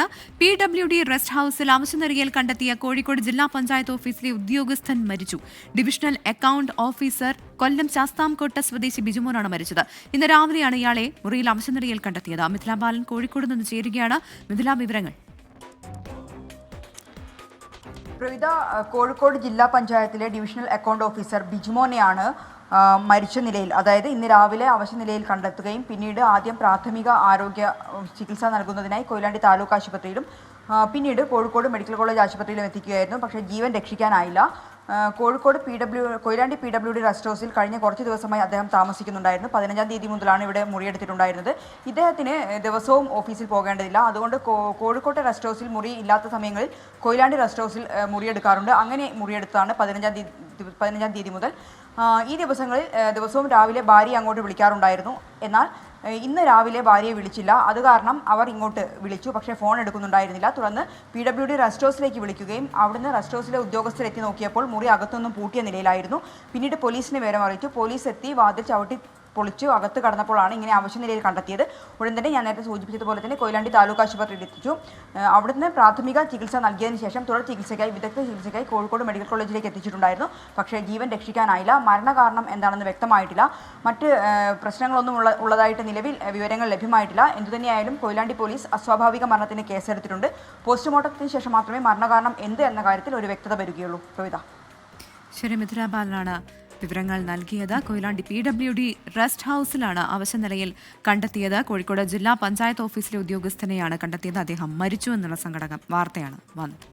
വാർത്തയാണ്. PWD rest ഹൌസിൽ അവശ്യനിലയിൽ കണ്ടെത്തിയ കോഴിക്കോട് ജില്ലാ പഞ്ചായത്ത് ഓഫീസിലെ ഉദ്യോഗസ്ഥൻ മരിച്ചു. ഡിവിഷണൽ അക്കൌണ്ട് ഓഫീസർ കൊല്ലം ശാസ്താംകോട്ട സ്വദേശി ബിജുമോനാണ് മരിച്ചത്. ഇന്ന് രാവിലെയാണ് ഇയാളെ മുറിയിൽ അവശ്യനിലയിൽ കണ്ടെത്തിയത്. മിഥില ബാലൻ കോഴിക്കോട് നിന്ന് ചേരുകയാണ്. മിഥില, വിവരങ്ങൾ. കോഴിക്കോട് ജില്ലാ പഞ്ചായത്തിലെ ഡിവിഷണൽ അക്കൌണ്ട് ഓഫീസർ ബിജുമോനെയാണ് മരിച്ച നിലയിൽ, അതായത് ഇന്ന് രാവിലെ അവശ്യ നിലയിൽ കണ്ടെത്തുകയും പിന്നീട് ആദ്യം പ്രാഥമിക ആരോഗ്യ ചികിത്സ നൽകുന്നതിനായി കൊയിലാണ്ടി താലൂക്ക് ആശുപത്രിയിലും പിന്നീട് കോഴിക്കോട് മെഡിക്കൽ കോളേജ് ആശുപത്രിയിലും എത്തിക്കുകയായിരുന്നു. പക്ഷേ ജീവൻ രക്ഷിക്കാനായില്ല. കൊയിലാണ്ടി PWD റെസ്റ്റ് ഹൗസിൽ കഴിഞ്ഞ കുറച്ച് ദിവസമായി അദ്ദേഹം താമസിക്കുന്നുണ്ടായിരുന്നു. 15-ാം തീയതി മുതലാണ് ഇവിടെ മുറിയെടുത്തിട്ടുണ്ടായിരുന്നത്. ഇദ്ദേഹത്തിന് ദിവസവും ഓഫീസിൽ പോകേണ്ടതില്ല. അതുകൊണ്ട് കോഴിക്കോട്ടെ റെസ്റ്റ് ഹൗസിൽ മുറി ഇല്ലാത്ത സമയങ്ങളിൽ കൊയിലാണ്ടി റെസ്റ്റ് ഹൗസിൽ മുറിയെടുക്കാറുണ്ട്. അങ്ങനെ മുറിയെടുത്താണ് 15-ാം തീയതി മുതൽ. ഈ ദിവസവും രാവിലെ ഭാര്യ അങ്ങോട്ട് വിളിക്കാറുണ്ടായിരുന്നു. എന്നാൽ ഇന്ന് രാവിലെ ഭാര്യയെ വിളിച്ചില്ല. അത് കാരണം അവർ ഇങ്ങോട്ട് വിളിച്ചു, പക്ഷേ ഫോൺ എടുക്കുന്നുണ്ടായിരുന്നില്ല. തുടർന്ന് PWD റെസ്റ്റ് ഹൗസിലേക്ക് വിളിക്കുകയും അവിടുന്ന് റെസ്റ്റ് ഹൗസിലെ ഉദ്യോഗസ്ഥരെത്തി നോക്കിയപ്പോൾ മുറി അകത്തൊന്നും പൂട്ടിയ നിലയിലായിരുന്നു. പിന്നീട് പോലീസിനെ വിവരം അറിയിച്ചു. പോലീസ് എത്തി വാതിൽ ചവിട്ടി പൊളിച്ചു അകത്ത് കടന്നപ്പോഴാണ് ഇങ്ങനെ അവശ്യ നിലയിൽ കണ്ടെത്തിയത്. ഉടൻ തന്നെ ഞാൻ നേരത്തെ സൂചിപ്പിച്ചതുപോലെ തന്നെ കൊയിലാണ്ടി താലൂക്ക് ആശുപത്രിയിൽ എത്തിച്ചു. അവിടുന്ന് പ്രാഥമിക ചികിത്സ നൽകിയതിന് ശേഷം വിദഗ്ധ ചികിത്സയ്ക്കായി കോഴിക്കോട് മെഡിക്കൽ കോളേജിലേക്ക് എത്തിച്ചിട്ടുണ്ടായിരുന്നു. പക്ഷേ ജീവൻ രക്ഷിക്കാനായില്ല. മരണകാരണം എന്താണെന്ന് വ്യക്തമായിട്ടില്ല. മറ്റ് പ്രശ്നങ്ങളൊന്നും ഉള്ളതായിട്ട് നിലവിൽ വിവരങ്ങൾ ലഭ്യമായിട്ടില്ല. എന്തുതന്നെയായാലും കൊയിലാണ്ടി പോലീസ് അസ്വാഭാവിക മരണത്തിന് കേസെടുത്തിട്ടുണ്ട്. പോസ്റ്റ്മോർട്ടത്തിന് ശേഷം മാത്രമേ മരണകാരണം എന്ത് എന്ന കാര്യത്തിൽ ഒരു വ്യക്തത വരികയുള്ളൂ. ശരി, മിഥില ബാലനാണ് വിവരങ്ങൾ നൽകിയത്. കൊയിലാണ്ടി PWD റെസ്റ്റ് ഹൌസിലാണ് അവശ്യ നിലയിൽ കണ്ടെത്തിയത്. കോഴിക്കോട് ജില്ലാ പഞ്ചായത്ത് ഓഫീസിലെ ഉദ്യോഗസ്ഥനെയാണ് കണ്ടെത്തിയത്. അദ്ദേഹം മരിച്ചു എന്നുള്ള സങ്കടകം വാർത്തയാണ് വന്നത്.